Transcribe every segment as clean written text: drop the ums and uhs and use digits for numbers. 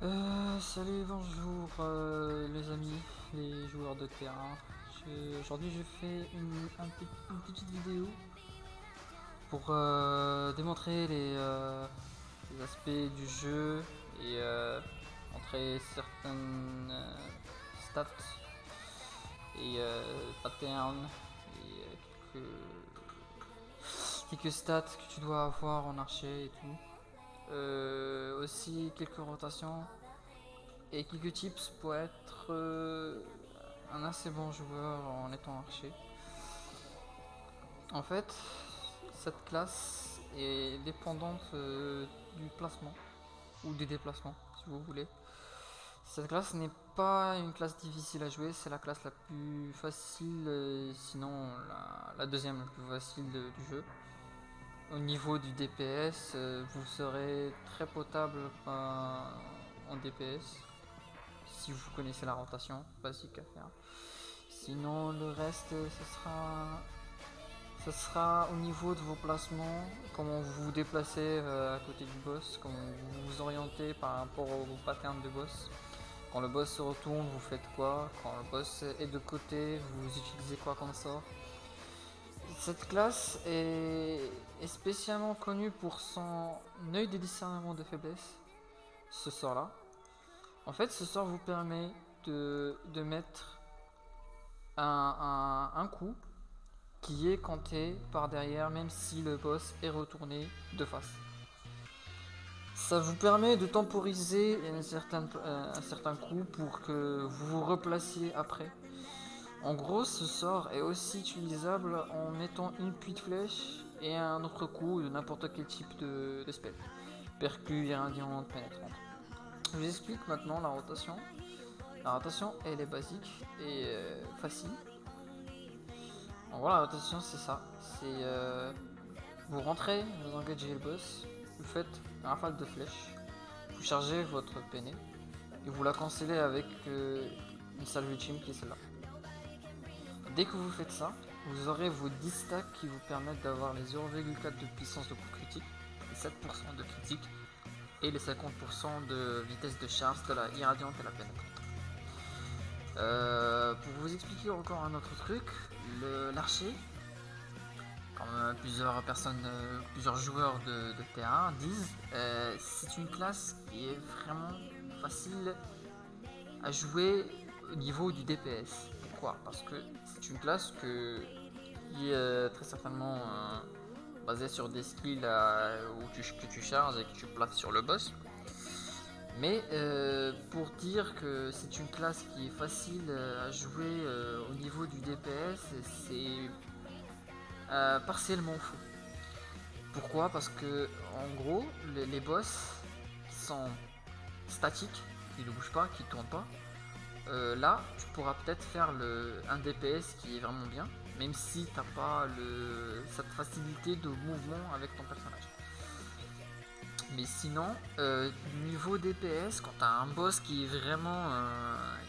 Salut, bonjour les amis, les joueurs de terrain. Aujourd'hui je fais une petite vidéo pour démontrer les aspects du jeu et montrer certaines stats et patterns et quelques stats que tu dois avoir en archer et tout. Aussi quelques rotations et quelques tips pour être un assez bon joueur en étant archer. En fait, cette classe est dépendante du placement ou du déplacement, si vous voulez. Cette classe n'est pas une classe difficile à jouer, c'est la classe la plus facile, sinon la deuxième la plus facile du jeu. Au niveau du DPS, vous serez très potable en DPS si vous connaissez la rotation basique à faire. Sinon, le reste, ce sera au niveau de vos placements, comment vous vous déplacez à côté du boss, comment vous vous orientez par rapport au pattern de boss. Quand le boss se retourne, vous faites quoi? Quand le boss est de côté, vous utilisez quoi comme sort? Cette classe est spécialement connue pour son œil de discernement de faiblesse, ce sort-là. En fait, ce sort vous permet de mettre un coup qui est compté par derrière même si le boss est retourné de face. Ça vous permet de temporiser un certain coup pour que vous vous replaciez après. En gros, ce sort est aussi utilisable en mettant une pluie de flèches et un autre coup de n'importe quel type de spell. Percu, irradiante, pénétrante. Je vous explique maintenant la rotation. La rotation, elle est basique et facile. En gros, la rotation, c'est ça. C'est vous rentrez, vous engagez le boss, vous faites un rafale de flèches, vous chargez votre peiné et vous la cancellez avec une salve ultime qui est celle-là. Dès que vous faites ça, vous aurez vos 10 stacks qui vous permettent d'avoir les 0,4 de puissance de coup critique, les 7% de critique et les 50% de vitesse de charge de la irradiante et la pénétrante. Pour vous expliquer encore un autre truc, l'archer, comme plusieurs personnes, plusieurs joueurs de terrain disent, c'est une classe qui est vraiment facile à jouer au niveau du DPS. Pourquoi? Parce que c'est une classe qui est très certainement basée sur des skills que tu charges et que tu places sur le boss. Mais pour dire que c'est une classe qui est facile à jouer au niveau du DPS, c'est partiellement faux. Pourquoi? Parce que en gros, les boss sont statiques, qui ne bougent pas, qui ne tournent pas. Là, tu pourras peut-être faire un DPS qui est vraiment bien, même si tu n'as pas cette facilité de mouvement avec ton personnage. Mais sinon, niveau DPS, quand tu as un boss qui est vraiment,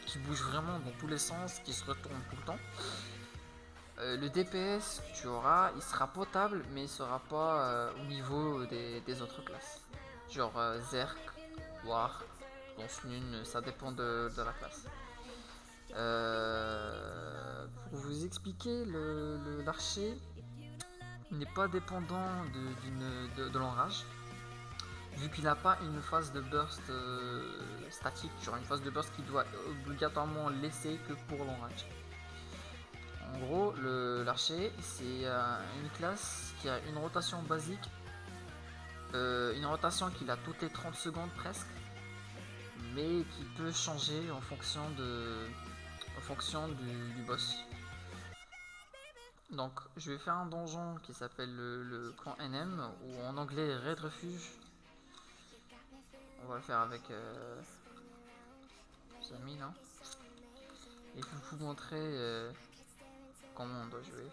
qui bouge vraiment dans tous les sens, qui se retourne tout le temps, le DPS que tu auras, il sera potable, mais il sera pas au niveau des autres classes. Genre Zerk, War, Lance-Lune, ça dépend de la classe. Pour vous expliquer, l'archer n'est pas dépendant de l'enrage, vu qu'il n'a pas une phase de burst statique, genre une phase de burst qui doit obligatoirement laisser que pour l'enrage. En gros, l'archer, c'est une classe qui a une rotation basique, une rotation qu'il a toutes les 30 secondes presque, mais qui peut changer en fonction du boss. Donc, je vais faire un donjon qui s'appelle le camp NM, ou en anglais Raid Refuge. On va le faire avec nos amis là. Et je vais vous montrer comment on doit jouer.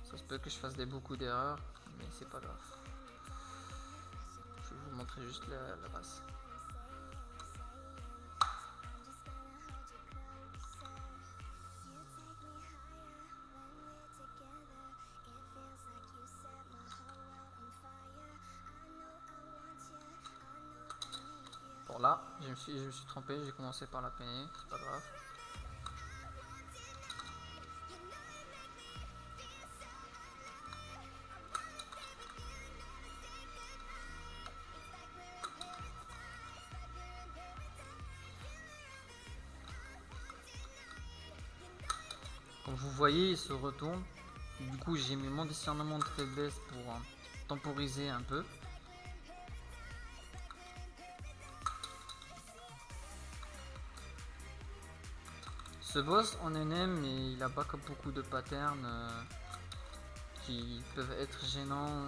Ça se peut que je fasse beaucoup d'erreurs, mais c'est pas grave. Je vais vous montrer juste la base. Bon là, je me suis trompé, j'ai commencé par la peiner, c'est pas grave. Comme vous voyez, il se retourne. Du coup, j'ai mis mon discernement de faiblesse pour temporiser un peu. Ce boss en NM, il a pas comme beaucoup de patterns qui peuvent être gênants.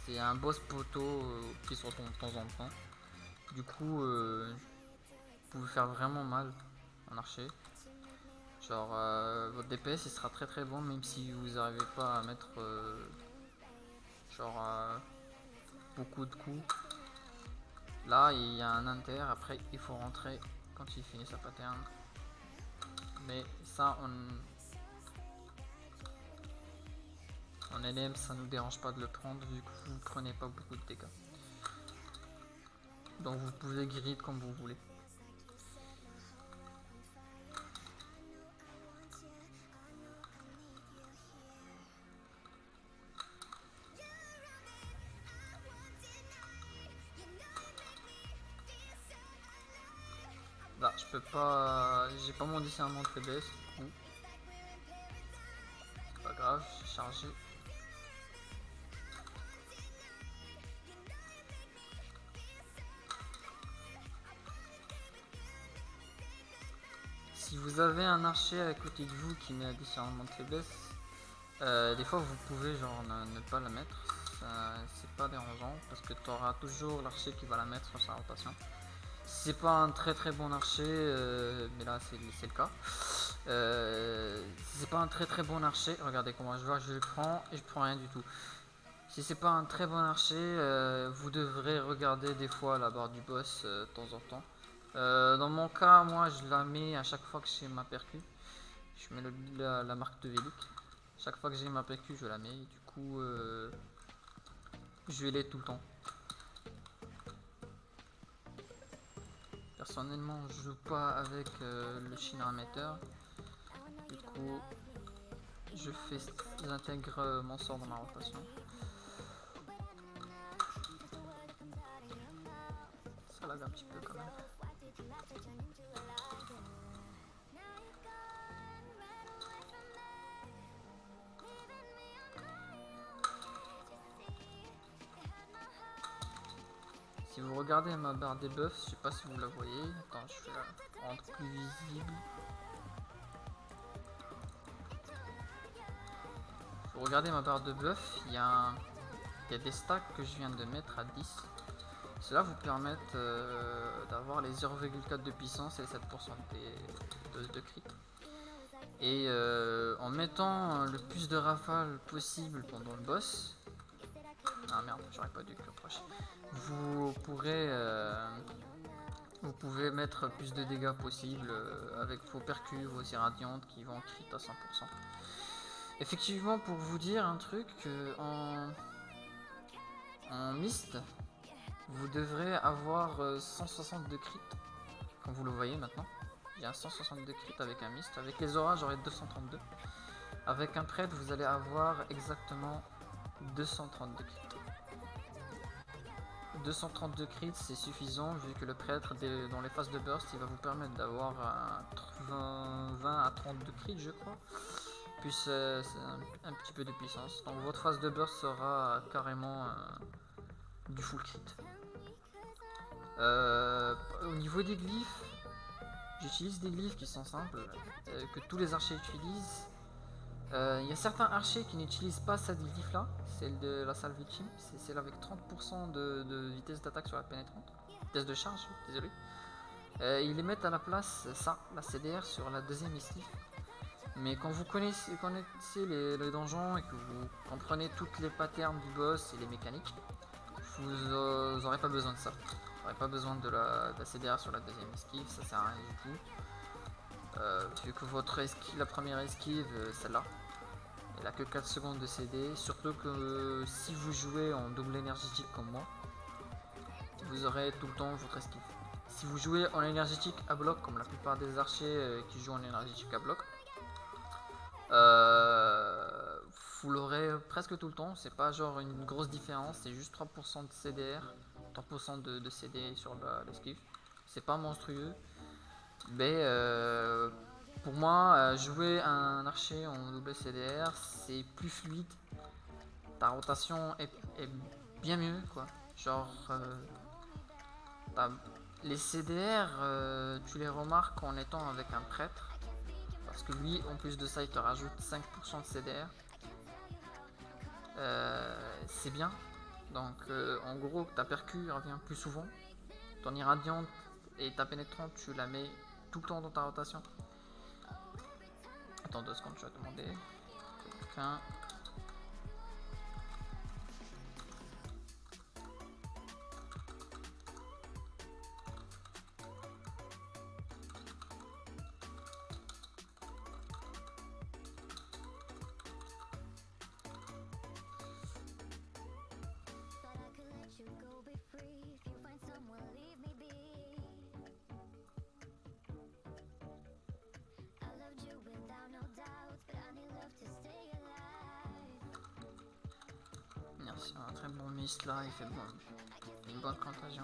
C'est un boss poteau qui se retourne de temps en temps. Du coup, vous pouvez faire vraiment mal en archer. Genre, votre DPS il sera très très bon, même si vous n'arrivez pas à mettre genre beaucoup de coups. Là, il y a un inter, après il faut rentrer quand il finit sa pattern. Mais ça, en LM, ça nous dérange pas de le prendre vu que vous prenez pas beaucoup de dégâts. Donc vous pouvez grid comme vous voulez. Là, je peux pas, j'ai pas mon discernement de faiblesse du coup. C'est pas grave, j'ai chargé. Si vous avez un archer à côté de vous qui met un discernement de faiblesse, des fois vous pouvez genre ne pas la mettre, c'est pas dérangeant parce que tu auras toujours l'archer qui va la mettre sur sa rotation. Si c'est pas un très très bon archer, mais là c'est le cas. Si c'est pas un très très bon archer, regardez comment je vois, je le prends et je prends rien du tout. Si c'est pas un très bon archer, vous devrez regarder des fois la barre du boss de temps en temps. Dans mon cas, moi je la mets à chaque fois que j'ai ma percu. Je mets la marque de Vélic. Chaque fois que j'ai ma percu, je la mets. Et du coup, je l'ai tout le temps. Personnellement, je joue pas avec le Shinra Meter. Du coup, j'intègre mon sort dans ma rotation. Ça lag un petit peu quand même. Si vous regardez ma barre des buffs, je sais pas si vous la voyez. Attends, je vais la rendre plus visible. Si vous regardez ma barre de buff, il y a des stacks que je viens de mettre à 10. Cela vous permet d'avoir les 0,4 de puissance et les 7% de crit. Et en mettant le plus de rafales possible pendant le boss, ah merde, j'aurais pas dû le approcher. Vous pouvez mettre plus de dégâts possible avec vos percus, vos irradiantes qui vont crit à 100%. Effectivement, pour vous dire un truc, en mist, vous devrez avoir 160 de crit, comme vous le voyez maintenant. Il y a 162 crit avec un mist. Avec les auras, j'aurai 232. Avec un prêtre, vous allez avoir exactement 232 crit. 232 crit, c'est suffisant vu que le prêtre, dans les phases de burst, il va vous permettre d'avoir 20 à 30 de crit, je crois. Puis c'est un petit peu de puissance. Donc votre phase de burst sera carrément du full crit. Au niveau des glyphes, j'utilise des glyphes qui sont simples, que tous les archers utilisent. Il y a certains archers qui n'utilisent pas cette glyphe là, celle de la Salvicim, c'est celle avec 30% de vitesse d'attaque sur la pénétrante, vitesse de charge, désolé. Ils les mettent à la place, ça, la CDR sur la deuxième esquive. Mais quand vous connaissez les donjons et que vous comprenez toutes les patterns du boss et les mécaniques, vous n'aurez pas besoin de ça. Vous n'aurez pas besoin de la CDR sur la deuxième esquive, ça sert à rien du tout. Vu que votre esquive, la première esquive, celle-là, elle a que 4 secondes de CD, surtout que si vous jouez en double énergétique comme moi, vous aurez tout le temps votre esquive. Si vous jouez en énergétique à bloc, comme la plupart des archers qui jouent en énergétique à bloc, vous l'aurez presque tout le temps. C'est pas genre une grosse différence, c'est juste 3% de CDR, 3% de CD sur l'esquive. C'est pas monstrueux, mais pour moi, jouer un archer en double CDR, c'est plus fluide. Ta rotation est bien mieux, quoi. Genre, les CDR, tu les remarques en étant avec un prêtre. Parce que lui, en plus de ça, il te rajoute 5% de CDR. C'est bien. Donc, en gros, ta percu revient plus souvent. Ton irradiante et ta pénétrante, tu la mets tout le temps dans ta rotation. Attends 2 secondes, je vais demander. Quelqu'un. Merci, un très bon mist là, il fait une bonne contagion.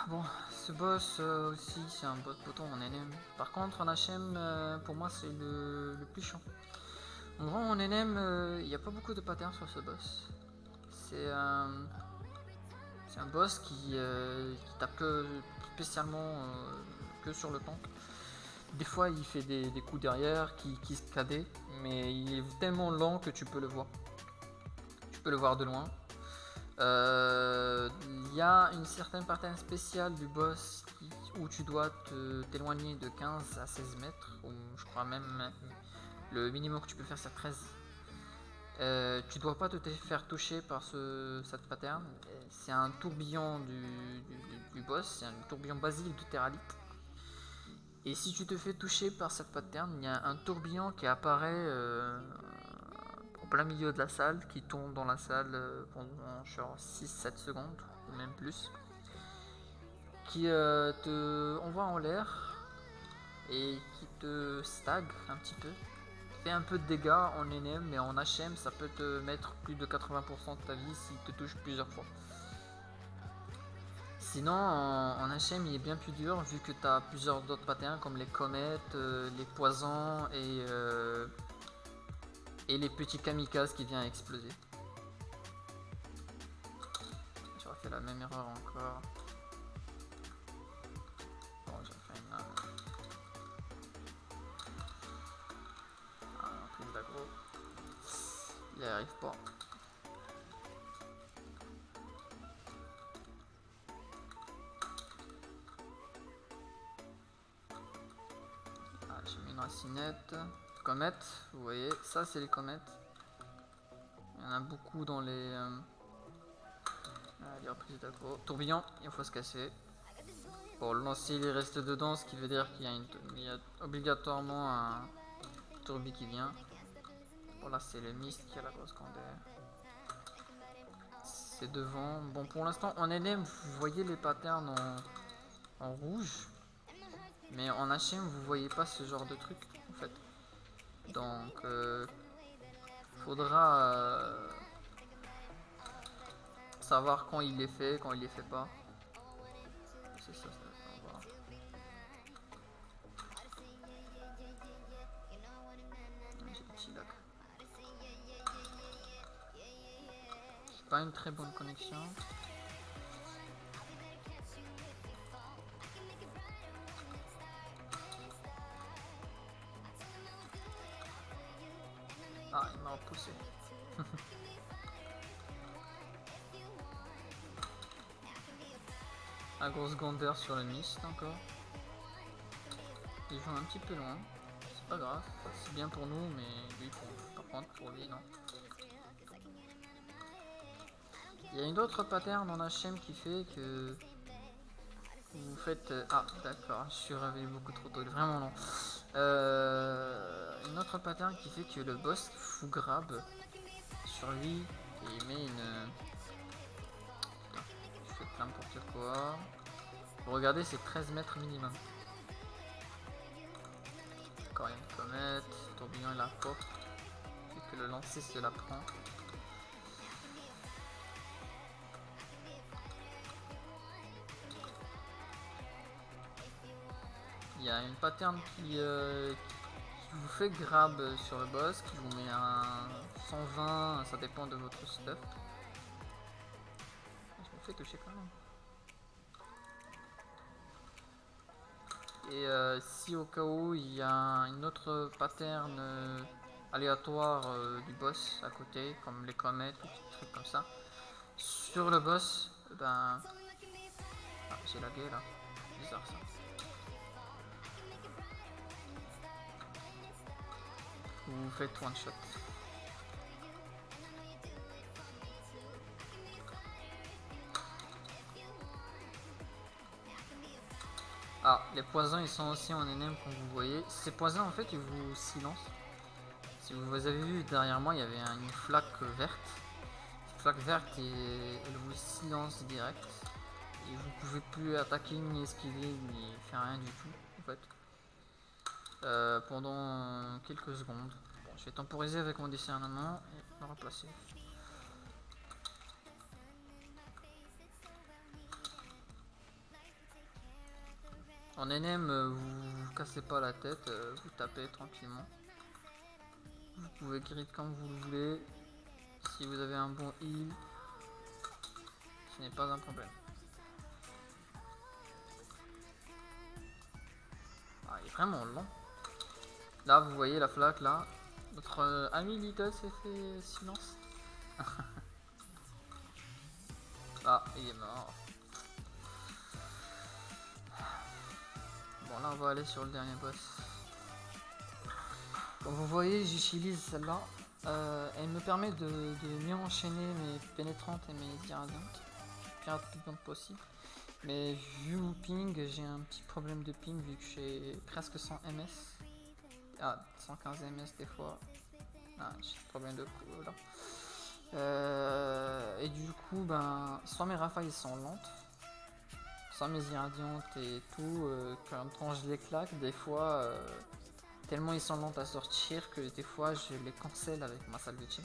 Bon, ce boss aussi, c'est un boss bouton en NM. Par contre, en HM, pour moi, c'est le plus chiant. En gros, en NM, il n'y a pas beaucoup de patterns sur ce boss. C'est un boss qui tape spécialement que sur le tank. Des fois, il fait des coups derrière qui se cadent, mais il est tellement lent que tu peux le voir. Tu peux le voir de loin. Il y a une certaine pattern spéciale du boss où tu dois t'éloigner de 15 à 16 mètres, ou je crois même le minimum que tu peux faire c'est 13. Tu dois pas te faire toucher par cette pattern. C'est un tourbillon du boss, c'est un tourbillon basique de Terralite. Et si tu te fais toucher par cette pattern, il y a un tourbillon qui apparaît au plein milieu de la salle, qui tombe dans la salle pendant genre 6-7 secondes, ou même plus, qui te envoie en l'air et qui te stag un petit peu. Fait un peu de dégâts en NM, mais en HM ça peut te mettre plus de 80% de ta vie s'il te touche plusieurs fois. Sinon en HM il est bien plus dur vu que tu as plusieurs autres patterns comme les comètes, les poisons et les petits kamikazes qui viennent exploser. J'aurais fait la même erreur encore. Bon, j'ai fait une... un truc d'aggro. Il n'y arrive pas. Ah, j'ai mis une racinette. Comètes, vous voyez, ça c'est les comètes. Il y en a beaucoup dans les reprises d'aggro. Tourbillon, il faut se casser. Pour le lancer, il reste dedans, ce qui veut dire qu'il y a obligatoirement un tourbi qui vient. Bon, là c'est le mist qui a la grosse candère. C'est devant. Bon, pour l'instant en NM, vous voyez les patterns en rouge. Mais en HM, vous voyez pas ce genre de truc en fait. Donc, faudra savoir quand il est fait, quand il est fait pas. C'est ça, on va voir. J'ai des petits lacs. J'ai pas une très bonne connexion. Ah, il m'a repoussé. Un gros secondaire sur le mist encore. Il joue un petit peu loin. C'est pas grave. C'est bien pour nous, mais lui, par contre, pour lui, non. Il y a une autre pattern en HM qui fait que vous faites... Ah, d'accord, je suis réveillé beaucoup trop tôt, vraiment non. Une autre pattern qui fait que le boss vous grab sur lui et il met une... Putain, je fais plein n'importe quoi. fois. Regardez, c'est 13 mètres minimum. Encore il y a une comète, le tourbillon et la pop. Et que le lancer se la prend. Il y a une pattern qui vous fait grab sur le boss, qui vous met un 120, ça dépend de votre stuff. Je me fais toucher quand même. Et si au cas où il y a une autre pattern aléatoire du boss à côté, comme les comètes ou des trucs comme ça, sur le boss, ben... Ah, j'ai lagué là, bizarre ça. Vous faites one shot. Ah, les poisons ils sont aussi en NM comme vous voyez. Ces poisons en fait ils vous silencent. Si vous avez vu derrière moi il y avait une flaque verte. Cette flaque verte elle vous silence direct. Et vous pouvez plus attaquer ni esquiver ni faire rien du tout en fait. Pendant quelques secondes. Bon, je vais temporiser avec mon discernement et le remplacer. En NM, vous cassez pas la tête, vous tapez tranquillement. Vous pouvez grid comme vous le voulez. Si vous avez un bon heal, ce n'est pas un problème. Ah, il est vraiment long. Là, vous voyez la flaque là. Notre ami Little s'est fait silence. Ah, il est mort. Bon, là, on va aller sur le dernier boss. Comme vous voyez, j'utilise celle-là. Elle me permet de mieux enchaîner mes pénétrantes et mes irradiantes le plus rapidement possible. Mais vu mon ping, j'ai un petit problème de ping vu que j'ai presque 100 ms. Ah, 115 ms des fois. Ah, j'ai un problème de coup là. Et du coup, ben, soit mes rafales sont lentes, soit mes irradiantes et tout, quand je les claque, des fois, tellement ils sont lents à sortir que des fois je les cancelle avec ma salvation.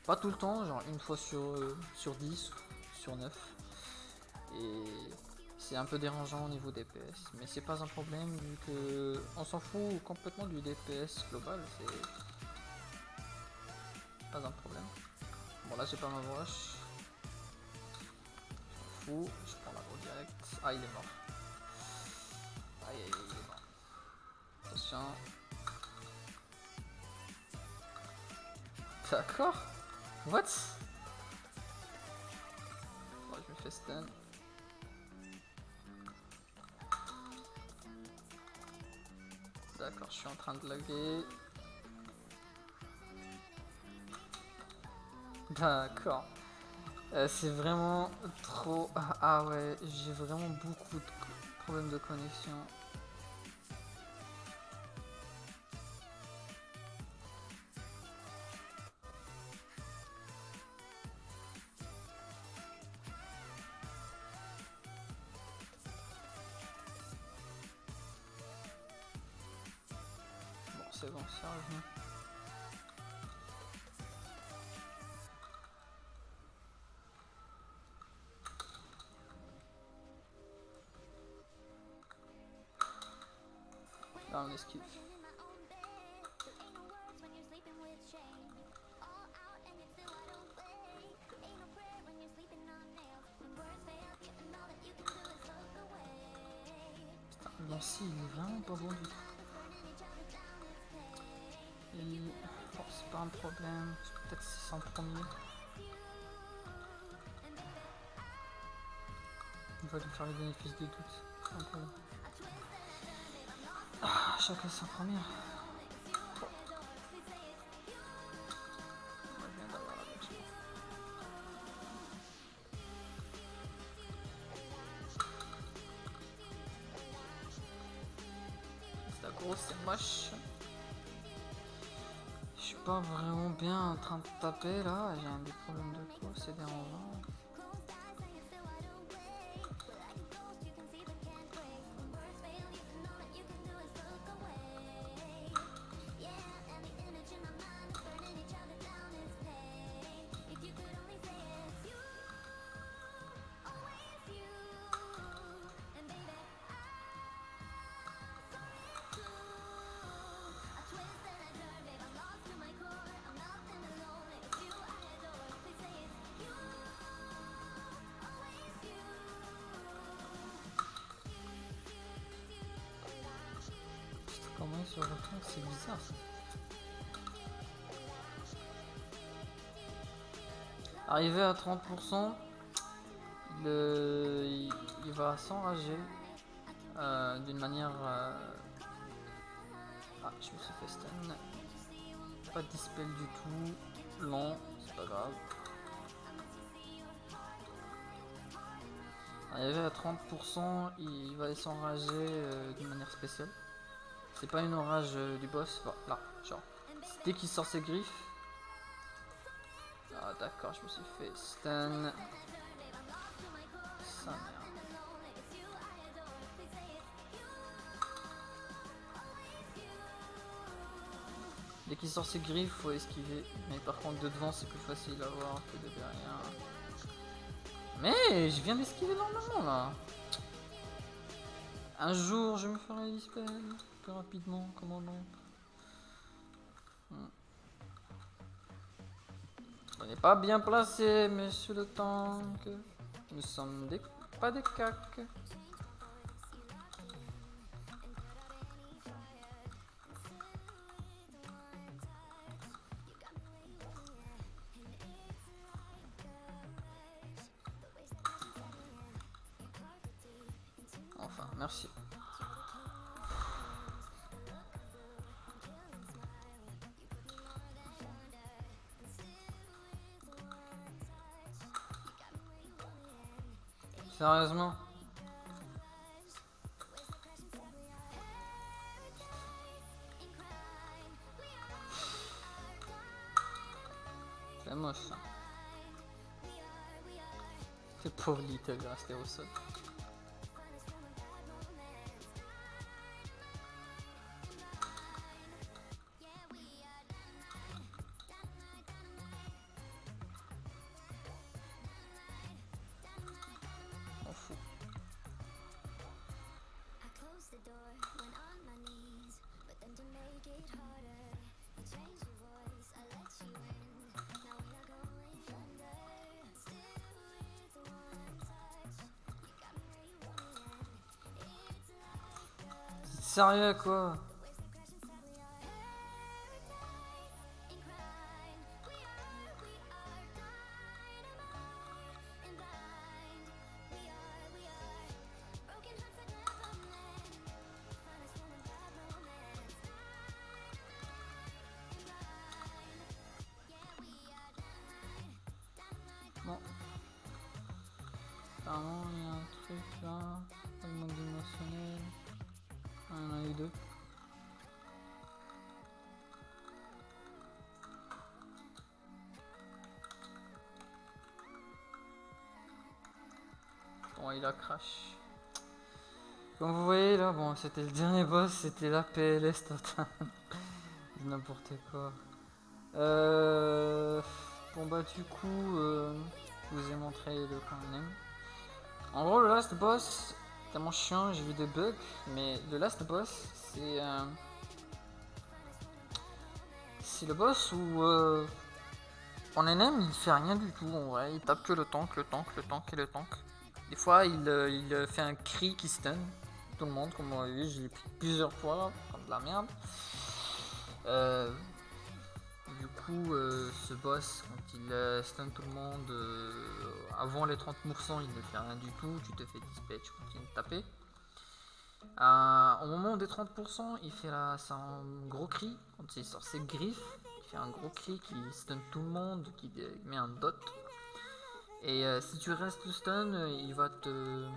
Pas tout le temps, genre une fois sur 10, sur 9. Et c'est un peu dérangeant au niveau DPS, mais c'est pas un problème vu que on s'en fout complètement du DPS global, c'est pas un problème. Bon là j'ai pas ma broche, je m'en fous, je prends la go direct. Ah il est mort. Aïe aïe il est mort. Attention. D'accord. What? Oh, je me fais stun. D'accord, je suis en train de laguer. D'accord. C'est vraiment trop... Ah ouais, j'ai vraiment beaucoup de problèmes de connexion. Bon, c'est bon, c'est revenu. Là, on esquive. Putain, le lancer, il est vraiment pas bon du tout. Et... Bon, c'est pas un problème. Peut-être c'est son premier. On va lui faire le bénéfice des doutes. Pas un problème. Ah, chacun sa première. C'est gros, c'est moche. Je suis pas vraiment bien en train de taper là, j'ai un des problèmes de quoi, c'est dérangeant. se retourne, c'est bizarre ça. Arrivé à 30%, il va s'enrager d'une manière... Ah, je me suis fait stun. Pas de dispel du tout. Lent, c'est pas grave. Arrivé à 30%, il va s'enrager d'une manière spéciale. C'est pas une enrage du boss, voilà, genre. Dès qu'il sort ses griffes. Ah d'accord, je me suis fait stun. Ça merde. Dès qu'il sort ses griffes, faut esquiver. Mais par contre de devant c'est plus facile à voir que de derrière. Mais je viens d'esquiver normalement là. Un jour je me ferai dispel plus rapidement, comment non. On n'est pas bien placé, monsieur le tank. Nous sommes pas des cacs. Enfin, merci. Sérieusement? C'est moche ça. Le pauvre Little est resté au sol. On fout. Sérieux quoi? Bon. Apparemment il y a un truc là. Pas de mode dimensionnel. Ah, il y en a eu deux. Bon, il a crash. Comme vous voyez là, bon, c'était le dernier boss, c'était la PLS totale. N'importe quoi. Bon bah du coup, je vous ai montré le coin. En gros, le last boss, tellement chiant, j'ai vu des bugs, mais le last boss, c'est le boss où en NM il fait rien du tout, en vrai, il tape que le tank et le tank. Des fois il fait un cri qui stun tout le monde, comme vous avez vu, je l'ai pris plusieurs fois, comme de la merde. Du coup, ce boss, quand il stun tout le monde, avant les 30%, il ne fait rien du tout, tu te fais dispatch, tu continues de taper. Au moment des 30%, il fait c'est un gros cri, quand il sort ses griffes, il fait un gros cri qui stun tout le monde, qui met un dot. Et si tu restes stun, il va te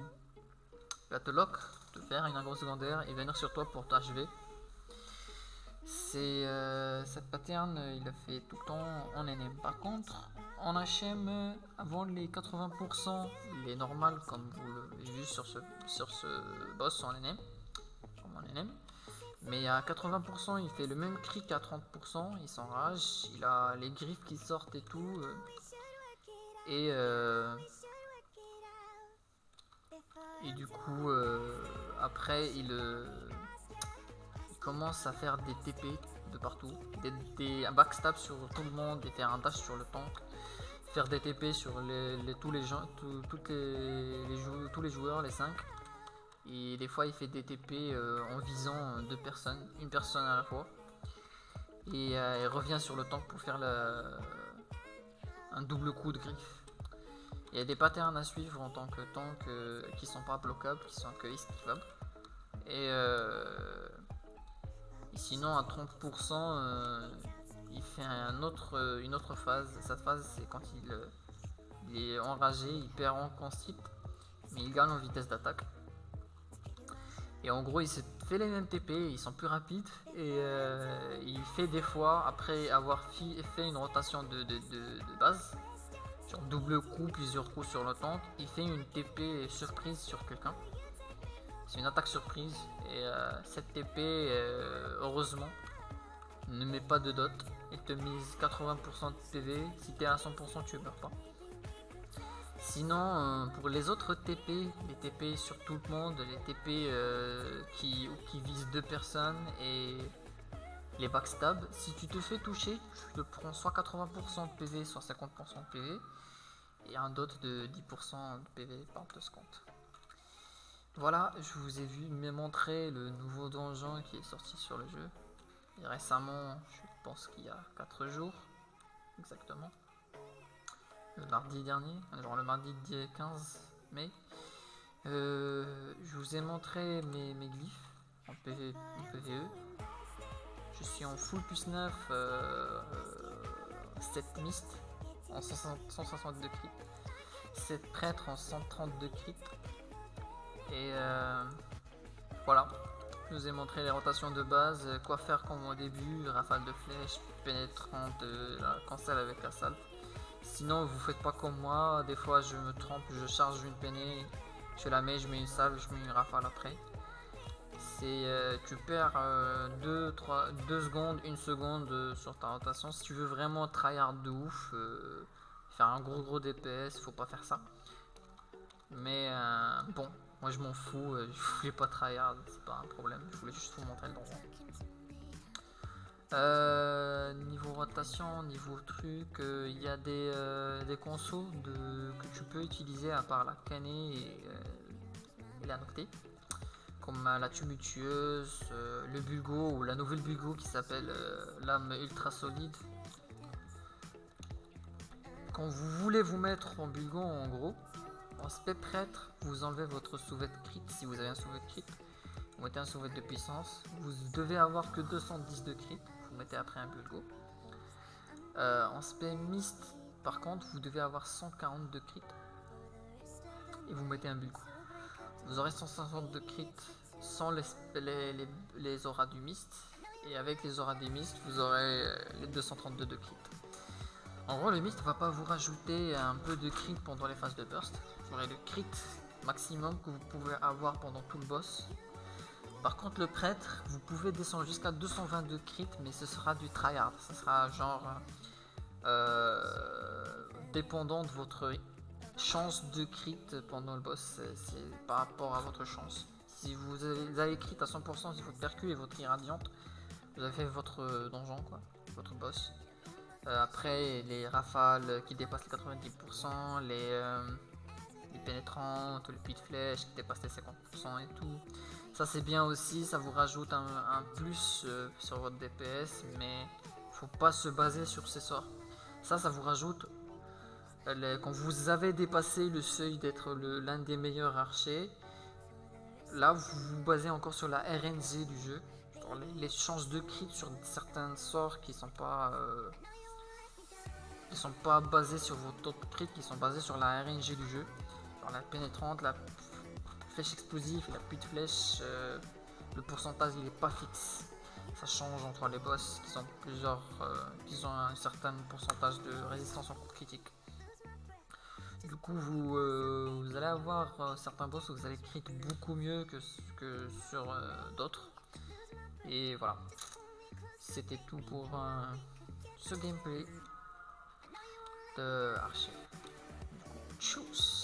lock, te faire une agro secondaire et venir sur toi pour t'achever. Cette pattern, il a fait tout le temps en NM. Par contre, en HM, avant les 80%, il est normal comme vous l'avez vu sur ce boss en NM. Mais à 80%, il fait le même cri qu'à 30%, il s'enrage, il a les griffes qui sortent et tout. Et du coup, après, il commence à faire des TP de partout, un backstab sur tout le monde et faire un dash sur le tank, faire des TP sur tous les joueurs, les 5. Et des fois il fait des TP en visant deux personnes, une personne à la fois. Et il revient sur le tank pour faire un double coup de griffe. Il y a des patterns à suivre en tant que tank qui sont pas bloquables, qui sont que esquivables. Et sinon à 30%, il fait une autre phase. Cette phase, c'est quand il est enragé, il perd en concept, mais il gagne en vitesse d'attaque. Et en gros, il se fait les mêmes TP, ils sont plus rapides. Et il fait des fois, après avoir fait une rotation de base, sur double coup, plusieurs coups sur le tank, il fait une TP surprise sur quelqu'un. C'est une attaque surprise. Et cette TP, heureusement, ne met pas de dot. Il te mise 80% de PV. Si t'es à 100%, tu meurs pas. Sinon, pour les autres TP, les TP sur tout le monde, les TP qui visent deux personnes et les backstab, si tu te fais toucher, tu te prends soit 80% de PV, soit 50% de PV et un dot de 10% de PV par 2 secondes. Voilà, je vous ai vu me montrer le nouveau donjon qui est sorti sur le jeu. Et récemment, je pense qu'il y a 4 jours, exactement. Le mardi dernier, genre le mardi 15 mai. Je vous ai montré mes glyphes en PVE. Je suis en full plus 9, 7 mist en 162 crit, 7 prêtres en 132 crit. Et voilà, je vous ai montré les rotations de base, quoi faire comme au début, rafale de flèches, pénétrante, cancel avec assault. Sinon vous faites pas comme moi, des fois je me trompe, je charge une peinée, je la mets, je mets une salve, je mets une rafale après. C'est tu perds 2 secondes, 1 seconde sur ta rotation. Si tu veux vraiment tryhard de ouf, faire un gros DPS, faut pas faire ça. Mais bon, moi je m'en fous, je voulais pas tryhard, c'est pas un problème, je voulais juste vous montrer le donjon. Niveau rotation, niveau truc, il y a des consos que tu peux utiliser à part la cannée et la noctée, comme la tumultueuse, le bulgo ou la nouvelle bulgo qui s'appelle lame ultra solide. Quand vous voulez vous mettre en bulgo, en gros, en spé prêtre, vous enlevez votre souvette crit si vous avez un souvette crit. Vous mettez un souvette de puissance. Vous devez avoir que 210 de crit. Vous mettez après un bulgo. En spé mist, par contre, vous devez avoir 140 de crit. Et vous mettez un bulgo. Vous aurez 150 de crit sans les auras du mist. Et avec les auras des mist, vous aurez les 232 de crit. En gros, le mist va pas vous rajouter un peu de crit pendant les phases de burst. Vous aurez le crit maximum que vous pouvez avoir pendant tout le boss. Par contre, le prêtre, vous pouvez descendre jusqu'à 222 crit, mais ce sera du tryhard. Ce sera genre dépendant de votre chance de crit pendant le boss. C'est par rapport à votre chance. Si vous avez crit à 100%, si votre percu et votre irradiante, vous avez fait votre donjon, quoi, votre boss. Après, les rafales qui dépassent les 90%, les pénétrantes, le puits de flèche qui dépasse les 50% et tout. Ça c'est bien aussi, ça vous rajoute un plus sur votre DPS, mais faut pas se baser sur ces sorts. Ça vous rajoute quand vous avez dépassé le seuil d'être l'un des meilleurs archers. Là vous vous basez encore sur la RNG du jeu, les chances de crit sur certains sorts qui sont pas basés sur vos taux de crit, qui sont basés sur la RNG du jeu. Genre la pénétrante, la flèche explosive et la puits de flèche, le pourcentage il est pas fixe. Ça change entre les boss qui ont un certain pourcentage de résistance en coup critique. Du coup vous allez avoir certains boss où vous allez crit beaucoup mieux que sur d'autres. Et voilà. C'était tout pour ce gameplay de Archer. Tchuss.